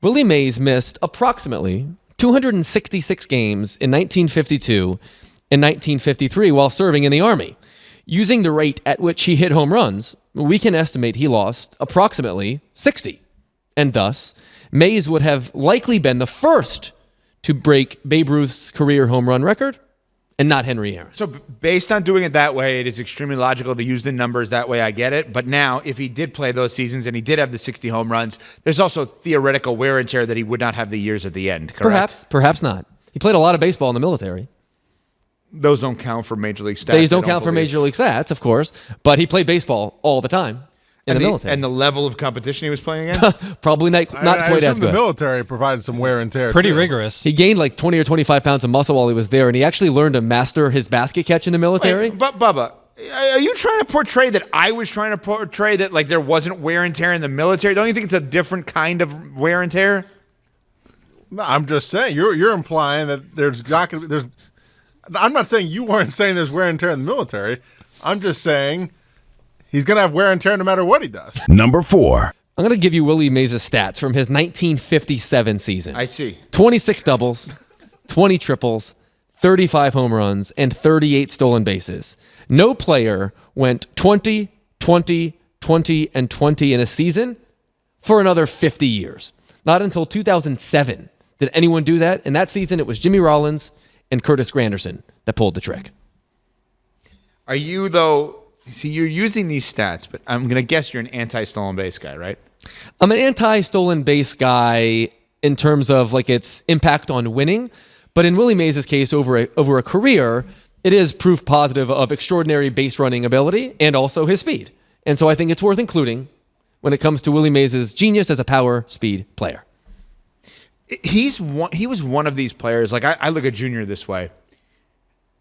Willie Mays missed approximately 266 games in 1952 and 1953 while serving in the Army. Using the rate at which he hit home runs, we can estimate he lost approximately 60. And thus, Mays would have likely been the first to break Babe Ruth's career home run record and not Henry Aaron. So based on doing it that way, it is extremely logical to use the numbers that way. I get it. But now, if he did play those seasons and he did have the 60 home runs, there's also theoretical wear and tear that he would not have the years at the end, correct? Perhaps not. He played a lot of baseball in the military. Those don't count for Major League stats. They don't count for Major League stats, of course. But he played baseball all the time in the military. And the level of competition he was playing in? Probably not quite as good. The military provided some wear and tear. Pretty rigorous. He gained like 20 or 25 pounds of muscle while he was there, and he actually learned to master his basket catch in the military. Wait, but Bubba, are you trying to portray that I was trying to portray that like there wasn't wear and tear in the military? Don't you think it's a different kind of wear and tear? No, I'm just saying you're implying that there's. I'm not saying you weren't saying there's wear and tear in the military. I'm just saying he's going to have wear and tear no matter what he does. Number 4. I'm going to give you Willie Mays' stats from his 1957 season. I see. 26 doubles, 20 triples, 35 home runs, and 38 stolen bases. No player went 20, 20, 20, and 20 in a season for another 50 years. Not until 2007 did anyone do that. In that season, it was Jimmy Rollins and Curtis Granderson that pulled the trick. Are you, though, see, you're using these stats, but I'm going to guess you're an anti-stolen base guy, right? I'm an anti-stolen base guy in terms of like its impact on winning, but in Willie Mays' case, over a career, it is proof positive of extraordinary base running ability and also his speed. And so I think it's worth including when it comes to Willie Mays' genius as a power speed player. He was one of these players. Like I look at Junior this way.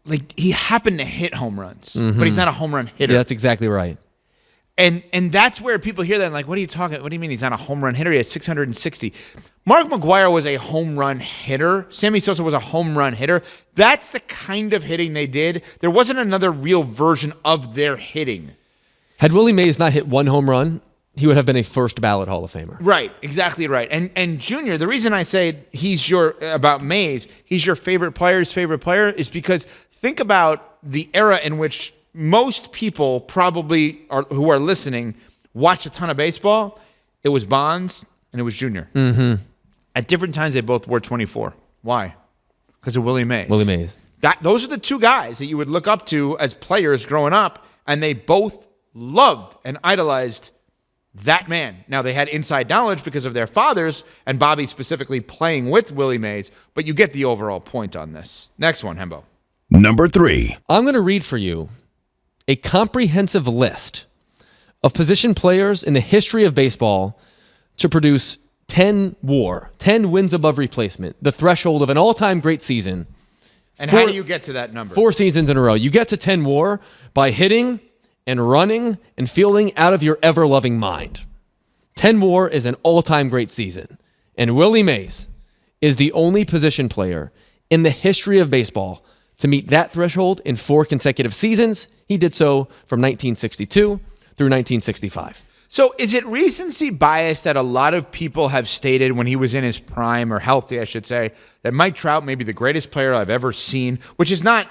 Like he happened to hit home runs, but he's not a home run hitter. Yeah, that's exactly right. And that's where people hear that and like, what are you talking? What do you mean he's not a home run hitter? He has 660. Mark McGwire was a home run hitter. Sammy Sosa was a home run hitter. That's the kind of hitting they did. There wasn't another real version of their hitting. Had Willie Mays not hit one home run, he would have been a first ballot Hall of Famer. Right, exactly right. And Junior, the reason I say he's about Mays, he's your favorite player's favorite player is because think about the era in which most people probably who are listening watch a ton of baseball. It was Bonds and it was Junior. Mm-hmm. At different times, they both wore 24. Why? Because of Willie Mays. Willie Mays. Those are the two guys that you would look up to as players growing up, and they both loved and idolized that man. Now, they had inside knowledge because of their fathers, and Bobby specifically playing with Willie Mays, but you get the overall point on this. Next one, Hembo. Number 3. I'm going to read for you a comprehensive list of position players in the history of baseball to produce 10 WAR, 10 wins above replacement, the threshold of an all-time great season. And how do you get to that number? 4 seasons in a row. You get to 10 WAR by hitting and running and fielding out of your ever-loving mind. 10 WAR is an all-time great season. And Willie Mays is the only position player in the history of baseball to meet that threshold in 4 consecutive seasons. He did so from 1962 through 1965. So is it recency bias that a lot of people have stated when he was in his prime, or healthy, I should say, that Mike Trout may be the greatest player I've ever seen, which is not,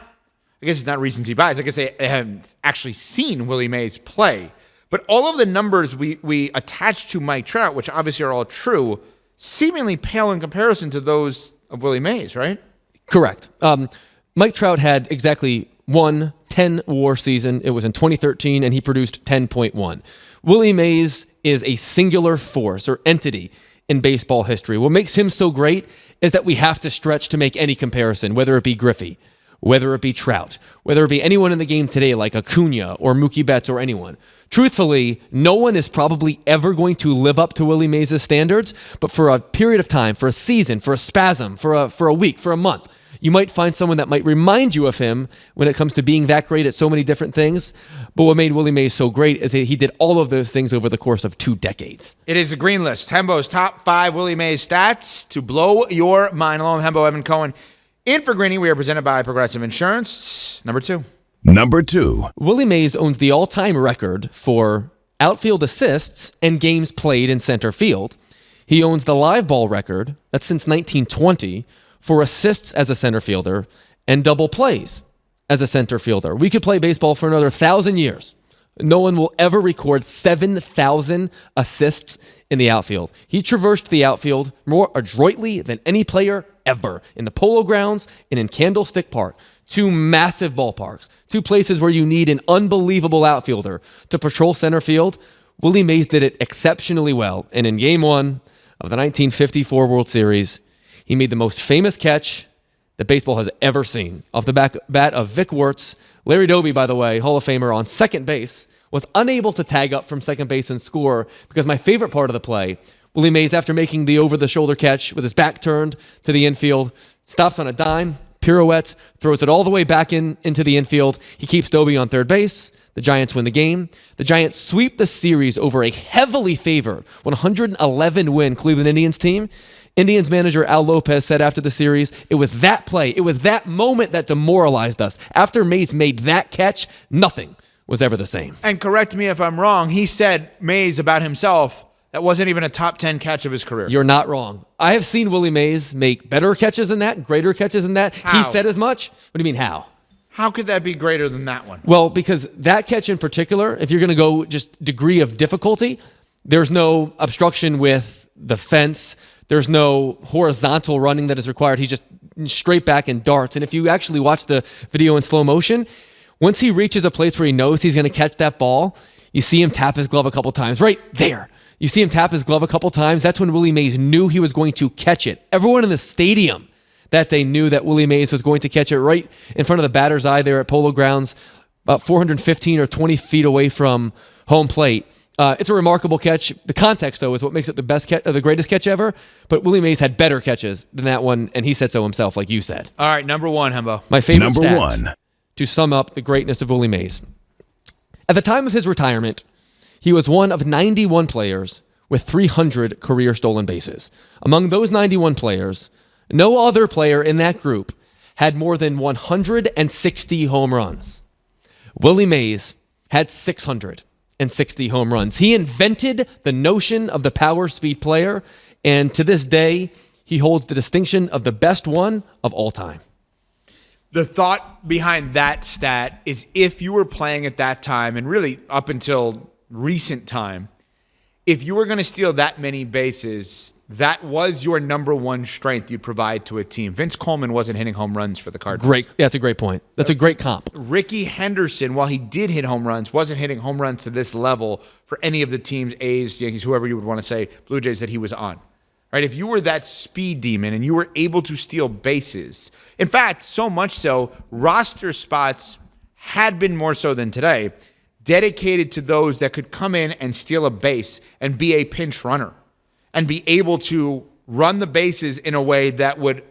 I guess it's not recency bias. I guess they haven't actually seen Willie Mays play. But all of the numbers we attach to Mike Trout, which obviously are all true, seemingly pale in comparison to those of Willie Mays, right? Correct. Mike Trout had exactly one 10 WAR season. It was in 2013, and he produced 10.1. Willie Mays is a singular force or entity in baseball history. What makes him so great is that we have to stretch to make any comparison, whether it be Griffey, whether it be Trout, whether it be anyone in the game today like Acuna or Mookie Betts or anyone. Truthfully, no one is probably ever going to live up to Willie Mays' standards, but for a period of time, for a season, for a spasm, for a week, for a month, you might find someone that might remind you of him when it comes to being that great at so many different things. But what made Willie Mays so great is that he did all of those things over the course of 2 decades. It is a green list. Hembo's top 5 Willie Mays stats to blow your mind. Along with Hembo, Evan Cohen. In for Greeny, we are presented by Progressive Insurance. Number 2. Number 2. Willie Mays owns the all-time record for outfield assists and games played in center field. He owns the live ball record, that's since 1920, for assists as a center fielder and double plays as a center fielder. We could play baseball for another 1,000 years. No one will ever record 7,000 assists in the outfield. He traversed the outfield more adroitly than any player ever in the Polo Grounds and in Candlestick Park. Two massive ballparks, two places where you need an unbelievable outfielder to patrol center field. Willie Mays did it exceptionally well, and in Game 1 of the 1954 World Series, he made the most famous catch that baseball has ever seen. Off the bat of Vic Wertz, Larry Doby, by the way, Hall of Famer on second base, was unable to tag up from second base and score because my favorite part of the play, Willie Mays, after making the over-the-shoulder catch with his back turned to the infield, stops on a dime, pirouettes, throws it all the way back into the infield. He keeps Doby on third base. The Giants win the game. The Giants sweep the series over a heavily favored 111-win Cleveland Indians team. Indians manager Al Lopez said after the series, it was that play, it was that moment that demoralized us. After Mays made that catch, nothing was ever the same. And correct me if I'm wrong, he said, Mays, about himself, that wasn't even a top 10 catch of his career. You're not wrong. I have seen Willie Mays make better catches than that, greater catches than that. How? He said as much. What do you mean, how? How could that be greater than that one? Well, because that catch in particular, if you're going to go just degree of difficulty, there's no obstruction with the fence. There's no horizontal running that is required. He's just straight back and darts. And if you actually watch the video in slow motion, once he reaches a place where he knows he's going to catch that ball, you see him tap his glove a couple times. Right there. You see him tap his glove a couple times. That's when Willie Mays knew he was going to catch it. Everyone in the stadium that day knew that Willie Mays was going to catch it right in front of the batter's eye there at Polo Grounds, about 415 or 20 feet away from home plate. It's a remarkable catch. The context, though, is what makes it the best catch, the greatest catch ever. But Willie Mays had better catches than that one, and he said so himself, like you said. All right, number one, Hembo. My favorite Number stat one. to sum up the greatness of Willie Mays. At the time of his retirement, he was one of 91 players with 300 career stolen bases. Among those 91 players, no other player in that group had more than 160 home runs. Willie Mays had 660 home runs. He invented the notion of the power speed player, and to this day, he holds the distinction of the best one of all time. The thought behind that stat is if you were playing at that time, and really up until recent time, if you were going to steal that many bases, that was your number one strength you provide to a team. Vince Coleman wasn't hitting home runs for the Cardinals. That's a great point. That's a great comp. Ricky Henderson, while he did hit home runs, wasn't hitting home runs to this level for any of the teams, A's, Yankees, whoever you would want to say, Blue Jays, that he was on. Right? If you were that speed demon and you were able to steal bases, in fact, so much so, roster spots had been more so than today, dedicated to those that could come in and steal a base and be a pinch runner and be able to run the bases in a way that would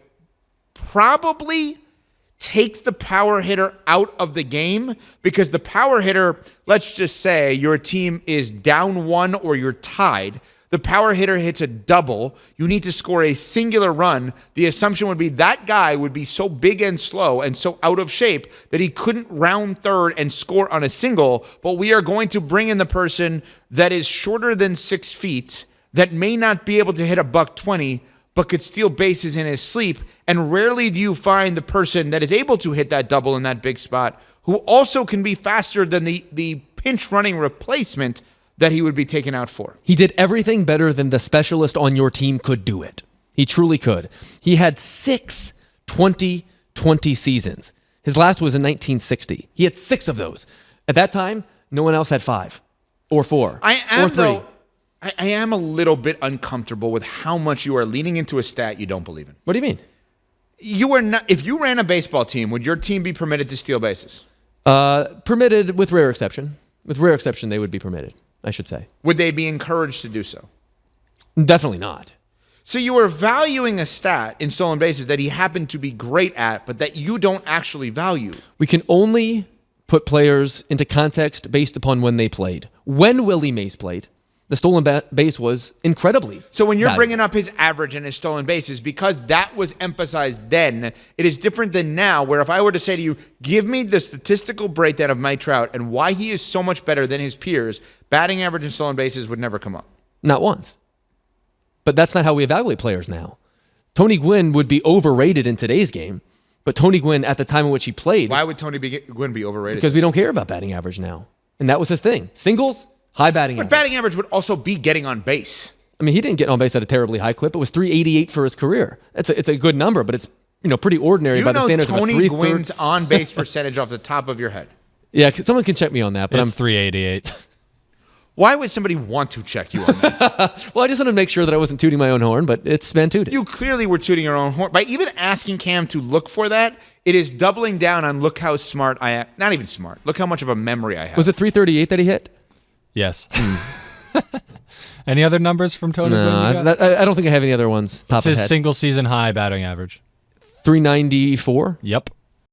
probably take the power hitter out of the game, because the power hitter, let's just say your team is down one or you're tied. The power hitter hits a double. You need to score a singular run. The assumption would be that guy would be so big and slow and so out of shape that he couldn't round third and score on a single. But we are going to bring in the person that is shorter than 6 feet, that may not be able to hit a $120, but could steal bases in his sleep. And rarely do you find the person that is able to hit that double in that big spot, who also can be faster than the pinch running replacement that he would be taken out for. He did everything better than the specialist on your team could do it. He truly could. He had 6 20-20 seasons. His last was in 1960. He had 6 of those. At that time, no one else had 5 or 4 or 3. I am a little bit uncomfortable with how much you are leaning into a stat you don't believe in. What do you mean? You are not. If you ran a baseball team, would your team be permitted to steal bases? Permitted with rare exception. With rare exception, they would be permitted, I should say. Would they be encouraged to do so? Definitely not. So you are valuing a stat in stolen bases that he happened to be great at, but that you don't actually value. We can only put players into context based upon when they played. When Willie Mays played, the stolen base was incredibly So when you're valuable. bringing up his average and his stolen bases, because that was emphasized then, it is different than now, where if I were to say to you, give me the statistical breakdown of Mike Trout and why he is so much better than his peers, batting average and stolen bases would never come up. Not once. But that's not how we evaluate players now. Tony Gwynn would be overrated in today's game, but Tony Gwynn at the time in which he played. Why would Tony Gwynn be overrated? Because we don't care about batting average now. And that was his thing. Singles, high batting average. But batting average would also be getting on base. I mean, he didn't get on base at a terribly high clip. It was 388 for his career. It's a good number, but it's pretty ordinary by the standards of a Tony Gwynn's on base percentage off the top of your head. Yeah, someone can check me on that, but It's 388. Why would somebody want to check you on that? Well, I just wanted to make sure that I wasn't tooting my own horn, but it's been tooted. You clearly were tooting your own horn. By even asking Cam to look for that, it is doubling down on look how smart I am. Not even smart. Look how much of a memory I have. Was it 338 that he hit? Yes. Any other numbers from Tony Gwynn? No, I don't think I have any other ones. Top It's of his head. single season high batting average. 394. Yep.